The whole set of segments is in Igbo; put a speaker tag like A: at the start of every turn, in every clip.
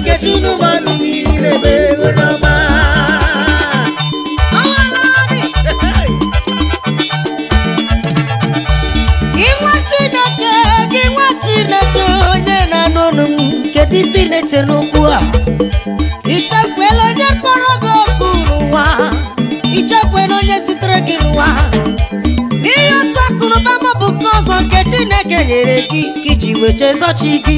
A: Get you no one, ife na-eche n'okwu a. Ichekwela onye kpọrọ gị oku n'ụwa, ichekwela onye zitere gị n'ụwa. N'ihe otu akụnụba maọbụ nke ọzọ nke Chineke nyere gị ka iji wee chezọchi gị.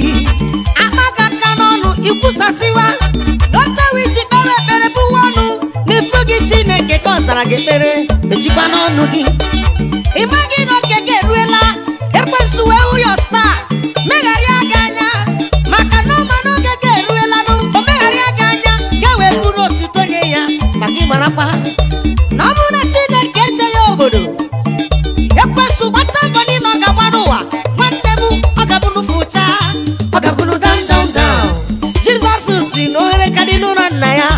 A: Akpaga aka n'ọnụ ikwusasịwa n'otewe iji kpewe ekpere bụwa ọnụ n'ifu gị Chineke ka ọ zara gị ekpere ejikwa n'ọnụ gị. Ị maghị na oge gị eruela ekwensu wee hụ ya star megharịa gị anya, maka na ọma n'oge gị eruela nụ o megharịa gị anya ga wee bụrụ otuto nye ya. Maka ị marakwa na ọ bụrụ na Chineke eche ya obodo, ekwensu gbata mbọ niile ọ ga-agba n'ụwa, nwanne m ọ ga-abụrụ fụcha, ọ ga-abụrụ down. Jizọs si na ohere ka dị n'ụlọ nna ya,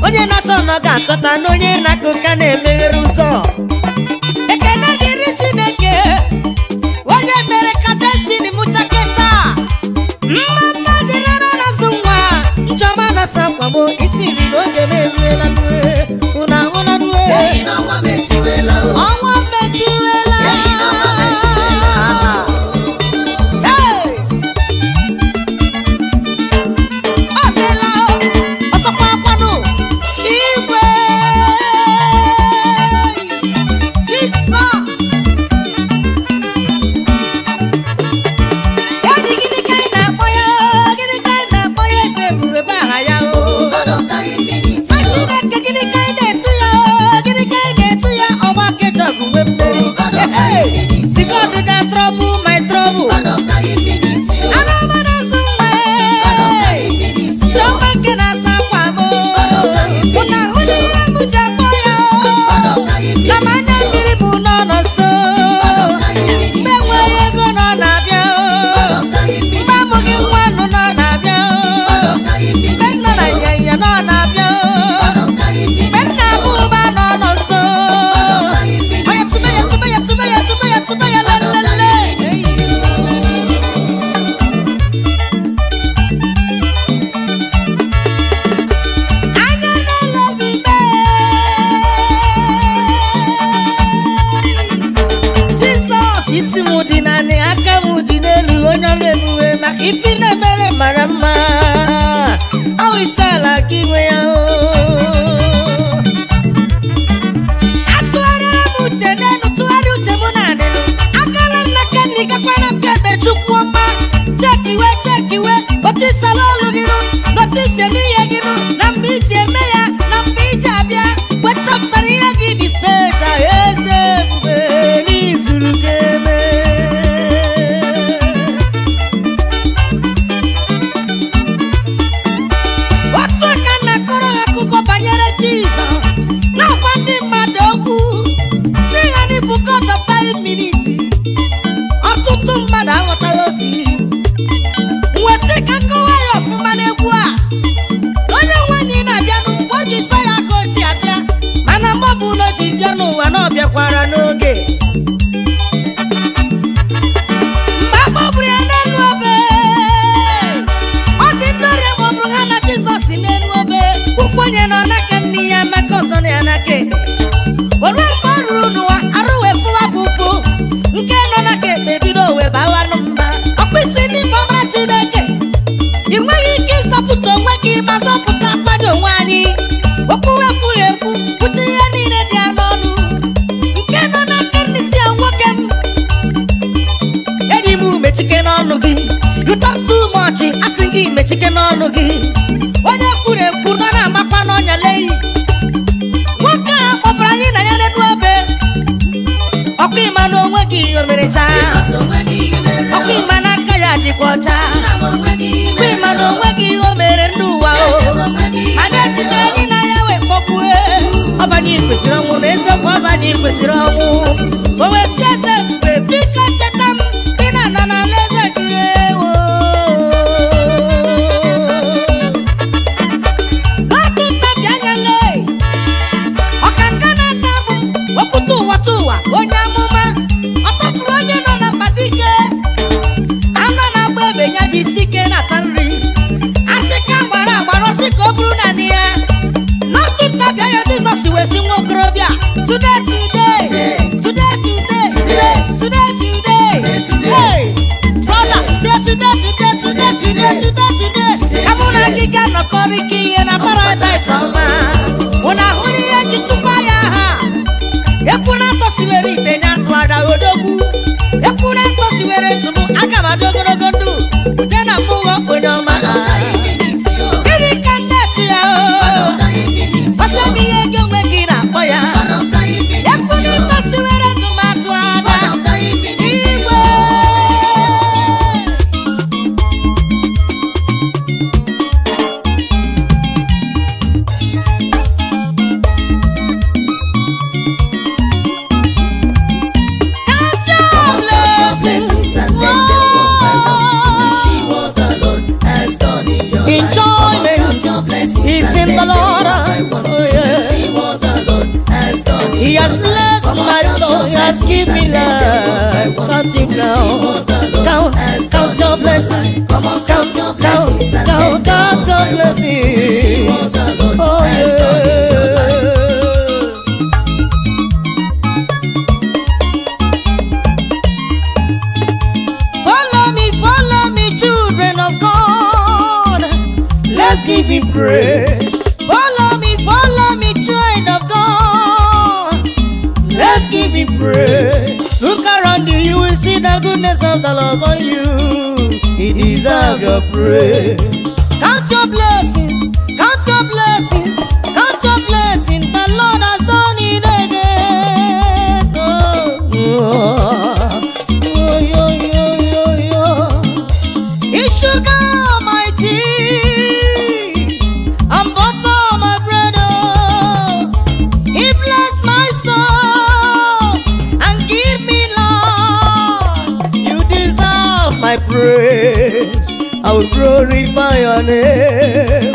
A: onye na-achọ na ọ ga-achọta na onye na-akụ ka na-emeghere ụzọ. Ekene dịrị Chineke onye mere ka destiny m chaketa. Mma dịrị na-azụ nwa nchọma na sakwamo isi nri na oge m eruela nue ụna ahụla nue ọnwa metiwela ọbịala ọsọkwa akwanụ igwe Jizọs. Gịnị ka anyị na-akpọ ya? Gịnị ka anyị na-akpọ ya? Eze ebube bụ aha ya o. Chineke gịnị ka anyị na-etu ya? Gịnị ka anyị na-etu ya? Ọgba kejọ bụ mgbe mmeri. Si God that trouble my trouble. Anamana zumba. Jọba nke na-asa akwa m. Ụna ụlọ ihe m ji akpọ ya o. Na manya mmiri bụ nọ nso. Mgbe enweghị ego nọ na-abịa o. Mgbe amụghị nwa nọ na-abịa o. Mgbe nọ na nyanya nọ na-abịa o. Mgbe nna m ụba nọ nso. Onye tụbe ya lelele. Anya na-elebi Jizọs, isi m dị naanị, aka m dị n'elu, onye ọrụ ebube maka ifi na-emere mara mma. Ahụ isi ala gị nwe ya o. Atụgharịrị m uche n'elu, tụgharị uche m na-adịnụ. Agala m n'aka nri gakwana m kebe Chukwu ọma. Chekiwe otu isala olu gị nụ, n'otu isi eme ihe gị nụ, na mgbe iji eme ya, na mgbe iji abịa wetọpụtara ihe gị bi special. Eze ebube n'izuru gị eme. Otu aka na-akọrọ ha akụkọ banyere Jizọs, na-agwa ndị mmadụ okwu si ha n'ịbụ God of 5 minutes. Ọtụtụ mmadụ aghọtaghị ozi nwesị ka nkọwa ya ọfụma n'egwu a. Onye nwaanyị na-abịanụ mgbe o ji sọ ya ka o ji abịa, mana mgbe ọ bụ na o ji bịa n'ụwa na ọ bịakwara n'oge. Mgbe a kpọburu ya n'elu obe, ọ dị ndị ọrịa kpọburu ha na Jizọs n'elu obe. Ofu onye nọ n'aka nne ya, maka ọzọ na ya n'aka ekpe. O ruo mgbe ọ ruru n'ụwa, arụ wee fụwa fụfụ, nke nọ n'aka ekpe bido wee bawanụ mba. Ọkwa isi n'ime ọbara Chineke, ị nweghị ike ịzọpụta onwe gị ma zọpụta mmadụ onwe anyị. Okwu ekwuru ekwu pụta ihe niile dị ya n'ọnụ, nke nọ n'aka nne si ya nwoke m. Enyi m mechike n'ọnụ gị, you talk too much, asị gị mechike n'ọnụ gị. Onye kwuru ekwu nọ na-amakwa n'ọnya leyi. Nwoke a kpọpụrụ anyị na ya n'elu obe, ọkwa ịma na onwe gị o mere chaa, ọkwa ịma na aka ya dịkwa ọcha, ọkwa ịma na onwe gị o mere ndị ụwa o. Mana ejidere anyị na ya wee kpọgbue ọbanye kwesịrị ọnwụ, na eziokwu ọbanye kwesịrị ọnwụ. O wee si eze ebube, biko cheta m dị na ana na alaeze gị ewo. N'otu ntabi anya lee, ọka nka na-ata abụ okwute ụwa onye amụma. Ọ tọpụrụ onye nọ na mba dike, anọ na-agba ebe ya ji isi ike na-ata nri. Asị ka gbara ọsị ka o buru naanị ya. N'otu ntabi anya Jizọs wee si nwa okorobịa, today hey brother, say today kọrọ ike ihe na paradise ọma. Una hụrụ ihe ji tụkwa ya ha. Ekwu na atọsiwere ite na ntụ ada odogwu. Ekwu na atọsiwere ntụ m aga m adị ogologo ndụ. Uje na mmụọ onye ọma. Gịnị ka nnetu ya o? Ọsọ m ihe gị onwe gị na-akpọ ya. Ekwu na atọsiwere ntụ m atụ ada. Igwe. He has blessed my soul, he has given me life. Count him now. Count your blessings. Count your blessings. Oh yeah. Follow me, children of God. Let's give him praise. Follow me, child of God. Let's give him praise. Look around you, you will see the goodness of the Lord on you. He deserves your praise. Count your blessings, count your blessings, count your blessings. The Lord has done it again. He sugar my tea and butter my bread. He bless my soul and give me life. You deserve my praise. I will glorify your name.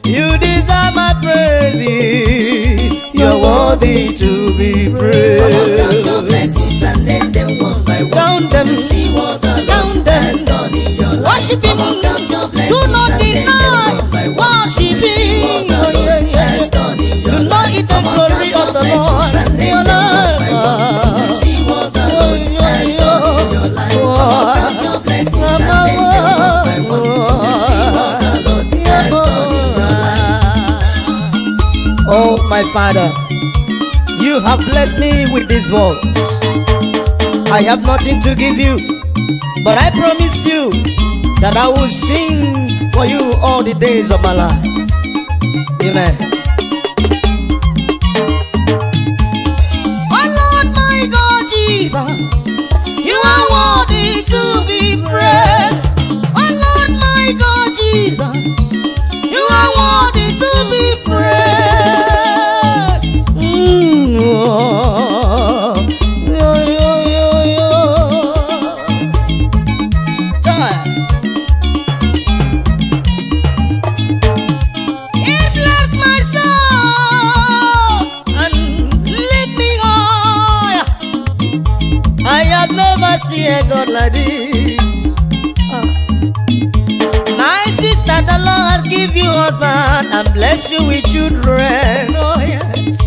A: You deserve my praises. You're worthy to be praised.
B: Count your blessings and name them one by one.
A: Count them.
B: You see what the Lord has done in your life.
A: Worship him.
B: Count your blessings
A: Do not
B: and name them
A: deny.
B: one by one.
A: Worship
B: You see what the
A: him.
B: Lord has done in your
A: You know
B: life.
A: it the glory of the Lord in your life.
B: You see what the Lord has done in your life. Count your blessings and name them one by one. You see what the Lord has done in your life.
A: Oh, my Father, you have blessed me with this voice. I have nothing to give you, but I promise you that I will sing for you all the days of my life. Amen. Oh Lord, my God, Jesus, you are worthy to be praised. Oh Lord, my God, Jesus, you are worthy to be praised. He bless my soul and lead me higher. I have never seen a God like this. My sister, the Lord has given you husband and bless you with children. Oh yes.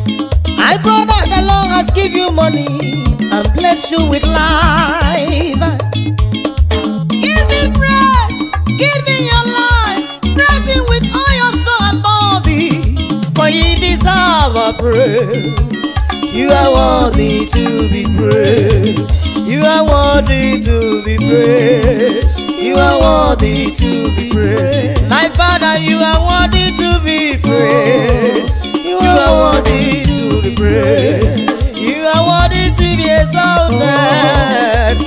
A: My brother, the Lord has given you money and bless you with life. Give him praise, give him your life, praise him with all your soul and body, for you deserve a praise. You are worthy to be praised. You are worthy to be praised. You are worthy to be praised. My Father, you are worthy to be praised. You are worthy to be praised. You are worthy to be exalted.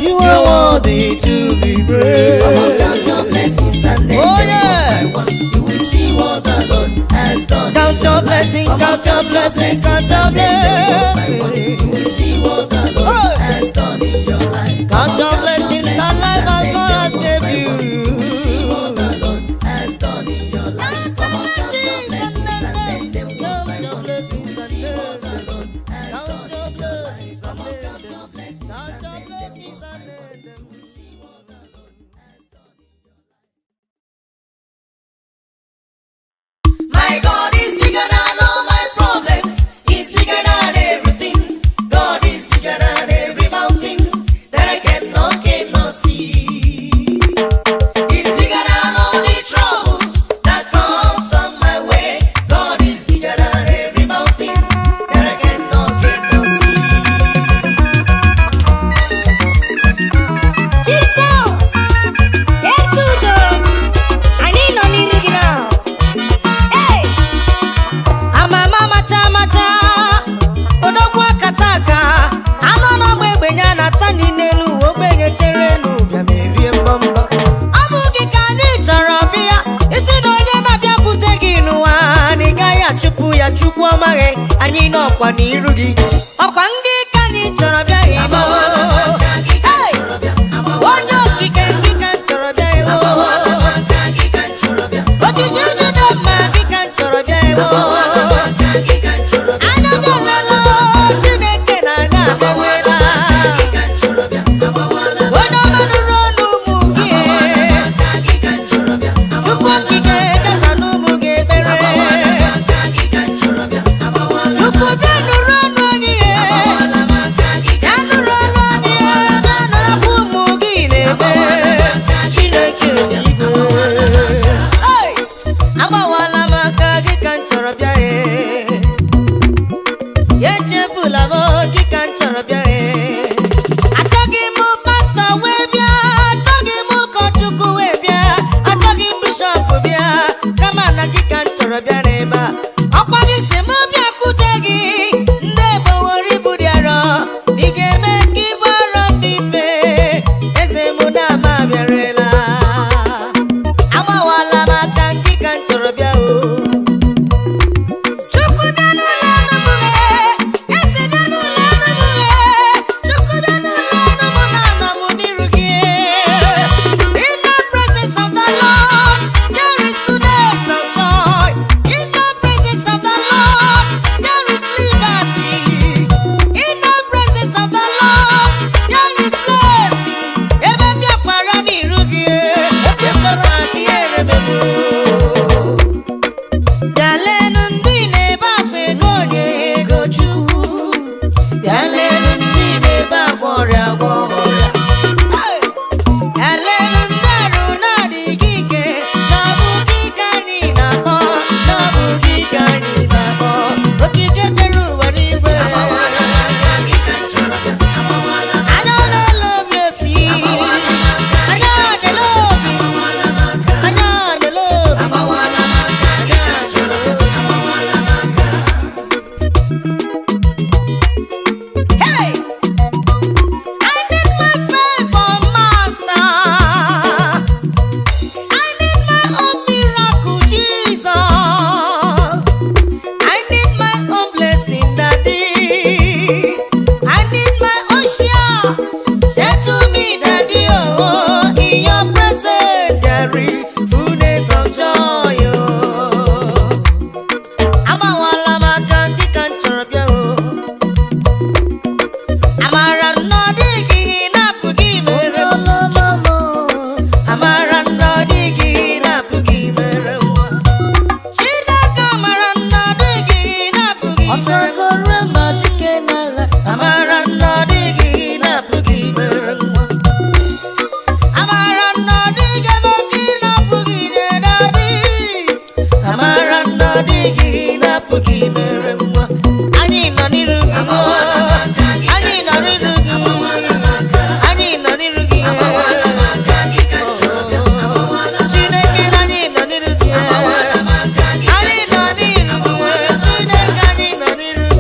A: You are worthy to be praised.
B: Count your blessings and name
A: Oh,
B: them
A: yeah.
B: one by one. You will see what the Lord has done.
A: Count your blessings, count your blessings, count your blessings.
B: You will see what the Lord has done in your life.
A: Count your blessings, the life as God has given you.
B: You will see what the Lord has done in your life.
A: Count your blessings
B: and name them one by
A: count your
B: one. You
A: blessings
B: will see what the Lord has
A: count
B: done
A: your
B: in your life.
A: blessings
B: Count your blessings
A: count your
B: and name them
A: blessings
B: one by one.
A: and them.
B: You will see what the Lord has done in your life. My God is bigger than all my problems. He's bigger than everything. God is bigger than every mountain that I cannot see. He's bigger than all the troubles that comes
A: anyị nọkwa n'iru gị ọkwa ndị ka anyị chọrọ bịa imo onye okike gị ka m chọrọ bịa imo ojiji juda mma gị ka m chọrọ bịa imo anya bịarela Chineke na anya abịarela onye ọma nụrụ ọnụ ụmụ gị Chukwu okike bịaza n'ụmụ gị ekpere Chukwu bịa nụrụ ọnụ anyị ya nụrụ ọnụ anyị bịa nụrụkwa ụmụ gị na-ebe Chineke eluigwe agbawala m aka gị ka m chọrọ bịa ya echefula m gị ka m chọrọ bịa achọghị m pastọ wee bịa achọghị m ụkọchukwu wee bịa achọghị m bishọp bịa kama na gị ka m chọrọ bịa n'ebe a ọkwa gị si m bịakwute gị ndị egboworo ibu dị arọ ị ga-eme ka ibu arọ dị mfe eze m na ama bịarela agbawala m aka gị ka m chọrọ bịa Chukwu bịa n'ụlọ ọnụ m eze bịa n'ụlọ ọnụ m Chukwu bịa n'ụlọ ọnụ m na anọ m n'iru gị in the presence of the Lord there is fullness of joy in the presence of the Lord there is liberty in the presence of the Lord there is blessing ebe m bịakwara n'iru gị ekwekwara ka ihere megbu bịa leenụ ndị na-ebe akwa ego onye ego Chukwu bịa leenụ ndị na-ebe akwa ọrịa agwọ ọrịa bịa leenụ ndị arụ na-adịghị ike na ọ bụ gị ka anyị na-akpọ na ọ bụ gị ka anyị na-akpọ okike kere ụwa n'igwe anya na-ele obi osi anya na-ele obi anya na-ele obi Hey! I need my favor, Master. I need my own miracle, Jesus. I need my own blessing, Daddy. I need my own share. Say to me, Daddy, oh, in your presence there is fullness of joy. Agbawala m aka gị ka m chọrọ bịa amara nnọọ dịghị na-apụghị mere amara nnọọ dịghị na-apụghị mere nwa Chineke amara nnọọ dịghị na-apụghị mere amara nnọọ dịghị na-apụghị mere nwa amara nnọọ dịghị ego gị na-apụghị na-edadị amara nnọọ dịghị na-apụghị mere nwa anyị nọ n'iru gị anyị nọ n'iru gị anyị nọ n'iru gị Chineke anyị nọ n'iru gị anyị nọ n'iru gị Chineke anyị nọ n'iru gị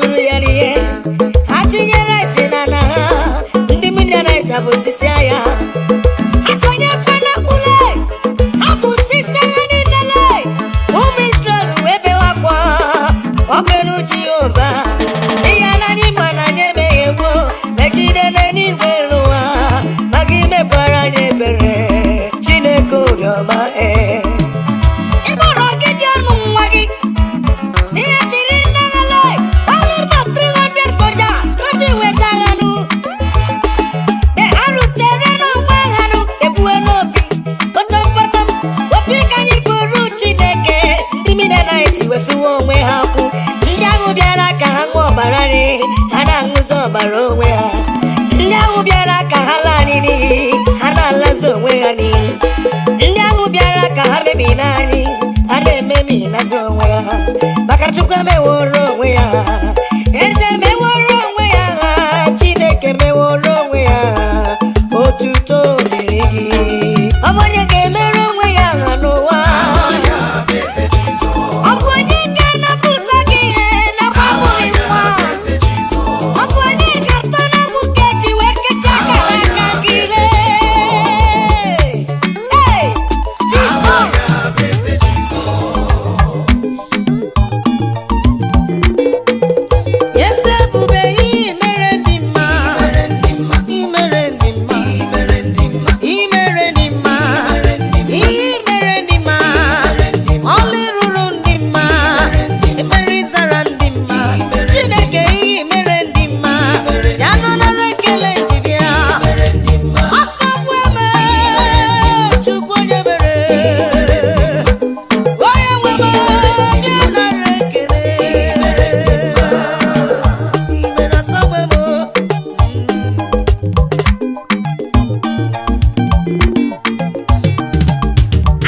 A: buru ya rie ha tinyere isi na na ha ndị Midianite bụ sisi ya akọnye kwana ule ha bụ sisi ha niile ụmụ Israel wee bewakwa ọkpenu Jehova si ya na anyị ma na anyị emeghị gboo megide n'eluigwe n'ụwa maka imekwara anyị ebere Chineke obiọma ịgbọrọ gị bịa n'ụwa gị si ya chiri ndaghala ọlụma 300 soldiers kọji weta aghanụ mgbe ha rutere n'ụgbọ aghanụ ebuwe n'obi potom obi ka anyị bụrụ Chineke ndị Midianite wesuwa onwe ha kwụ ndị ahụ bịara ka ha ṅụọ ọbara anyị ha na-aṅụzi ọbara onwe ha ndị ahụ bịara ka ha laa anyị n'iyi ha na-alazi onwe ha n'iyi ndị ahụ bịara ka ha memina anyị ha na-ememinazi onwe ha maka Chukwu emeworo onwe ya eze meworo onwe ya Chineke meworo onwe ya otuto dịrị gị ọ bụ onye ga-emere onwe ya n'ụwa ọ bụ onye ga-anapụta gị ihe na-agbanweghị nwa ọ bụ onye ga-atọ na nwoke ji wee kechaa akara aka gị eze ebube ihe mere ndị mma imere ndị mma imere ndị mma ihe mere ndị mma ọlụ ruru ndị mma emere ịzara ndị mma Chineke ihe mere ndị mma ya nọ nara ekele njiri ya ọsọ bụ eme Chukwu onye mere onye nwe m bịa nara ekele imere ọsọ bụ eme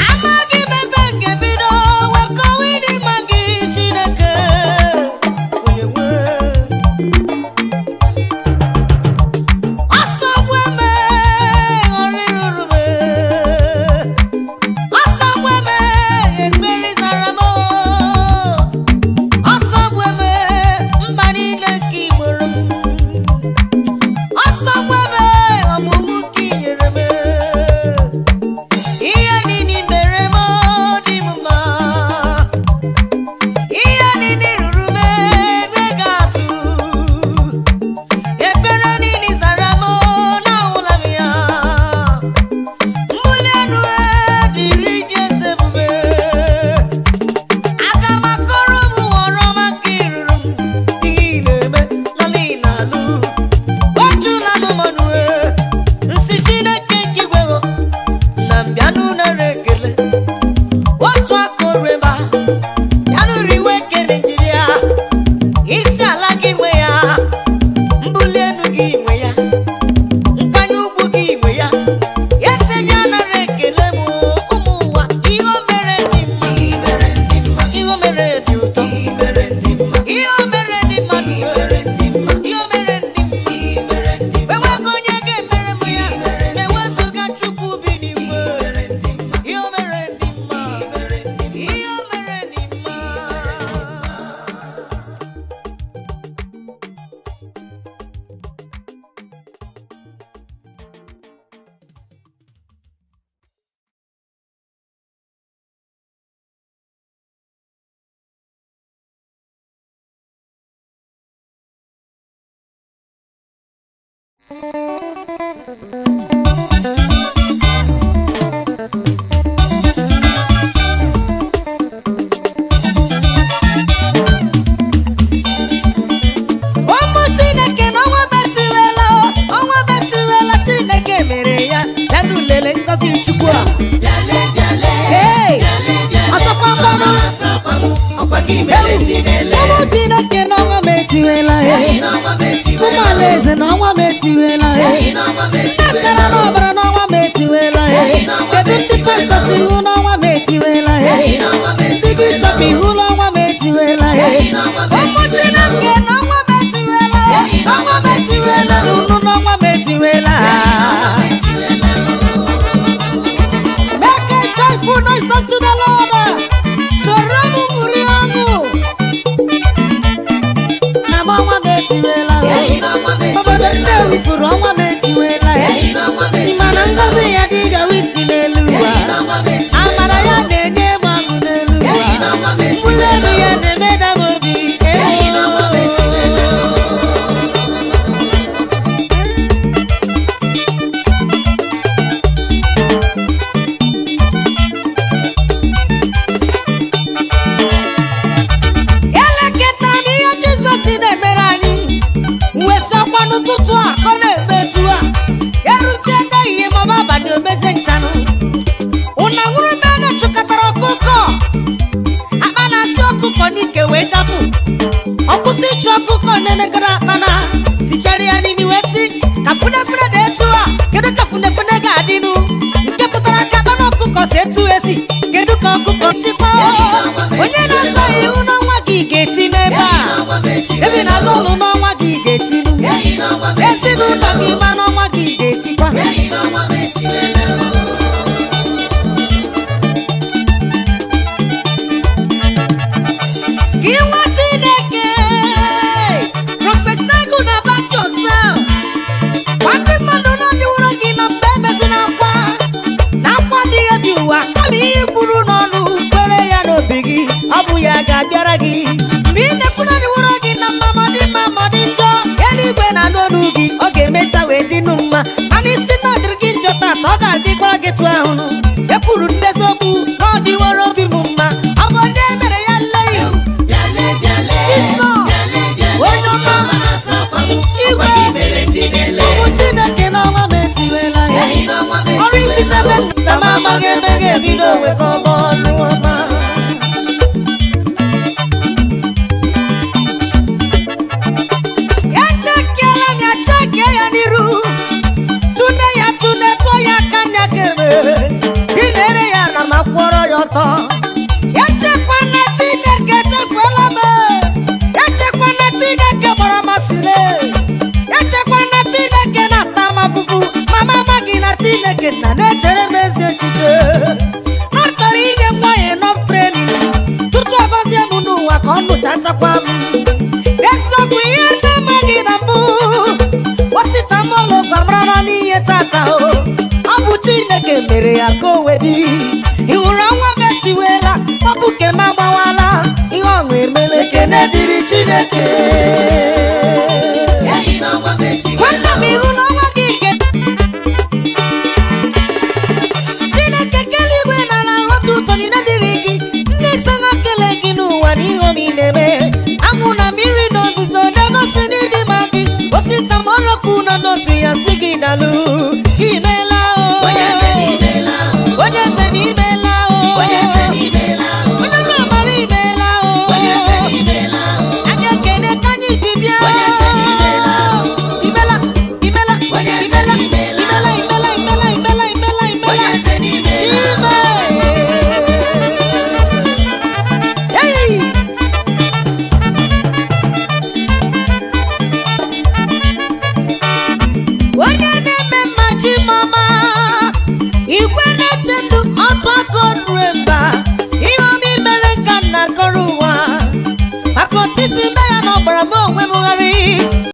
A: amaghị m ebe m ga-ebido wee kọwa ịdị mma gị Chineke onye nwe ọsọ bụ eme ọrị ruru m ọsọ bụ eme ekpere zara m ọsọ bụ eme mba niile nke igboro m ọsọ bụ eme ọmụmụ nke i nyere m ihe niile mere m dị m mma ihe niile ruru m ebe ga-atụ ekpere niile zara m n'ahụla m ya mbuli elu dịrị gị eze ebube aga m akọrọ m ghọrọ maka iruru m ihe na-eme n'ala ị na-alụ ojula m mmanụ nsi Chineke nke igwe na mbịanụ nara ekele otu aka orema bịanụ riwe ekele njiri ya isi ala gị nwe ya mbuli elu gị nwe ya nkwanye ugwu gị nwe ya eze bịa nara ekele m ụmụ ụwa ihe o mere dị mma ihe o mere dị ụtọ ihe o mere dị mmadụ ihe o mere dị mma enweghị onye ga-emere m ya ma ewezụga Chukwu bi n'igwe ihe o mere dị mma ihe o mere dị mma ụmụ Chineke na ọnwa metiwela Chineke mere ya ya n'ulele ngozi Chukwu a hey ọsọkwa mmanụ ụmụ Chineke na ọnwa metiwela ụmụ alaeze na ọnwa metiwela asara n'ọbara na ọnwa metiwela ebe ndị pastọs ihu na ọnwa metiwela ndị bishọp ihu na ọnwa metiwela ụmụ Chineke na ọnwa metiwela n'unu na ọnwa metiwela make a joyful noise unto the Lord soro m ṅụrịa ọṅụ na m etiwela obodo nne wifuru ọnwa m etiwela mana ngozi ya dị gawa isi n'elu ụwa amara ya na-enye m ọṅụ n'elu ụwa mkpụrụ elu ya na-emeda m obi n'ụtụtụ a ọ na-emetu a eruzie aka ihe ma ọ bụ abalị omeze nchanụ ụna nwụrụ mene chụkọtara ọkụkọ akpa na-asị ọkụkọ n'ike wee dapụ ọkwụsị ịchụ ọkụkọ nenegara akpa na sichara ya n'imi wee sị ka funefune dị etu a kedu ka funefune ga-adịnụ nke pụtara ka akpa na ọkụkọ si etu esi kedu ka ọkụkọ sikwa onye na-azọ ihu n'ọnwa gị ga-eti n'ebe a ebe na n'ụlọ n'ọnwa gị ga-eti ezinụlọ gị ma n'ọnwa gị ga-etikwa gị nwa Chineke prọfesa gụ na about yourself nwanne mmadụ nọ n'iwuru gị na mgbe ebezi na akwa dị ebi ụwa kama ihe kwuru n'ọnụ kwere ya n'obi gị ọ bụ ya ga-abịara gị mgbe ị na-ekwuru n'iwuru gị na mma ma dị mma ma dị njọ eluigwe na n'ọnụ gị ọ ga-emecha wee dịnụ mma mana isi na ọ dịrị gị njọ tata ọ ga-adịkwara gị tụ ahụ ekwuru ndezokwu na ọ dịwara obi m mma ọ bụ onye mere ya nleyi onye ọma igwe ụmụ Chineke n'ọnwa m etiwela ya ọrụ ifitebe na m amaghị ebe ga-ebido onwe ka ọ bụ ọnụ ọma echekwana Chineke chefuola m echekwana Chineke gbara masịrị echekwana Chineke na-ata m afụfụ mama amaghị na Chineke na na-echere m ezi echiche ọ chọrọ inye nwa ya enough training tutu ọ gọzie m n'ụwa ka ọ nụchachakwa m eziokwu ihe ndị amaghị na mbụ wasita mọlụ gwamara n'ihe tata ọ bụ Chineke mere ya ka o wedi ị hụrụ ọnwa m etiwela ọ bụ nke m agbawala ihe ọṅụ emele ekene dịrị Chineke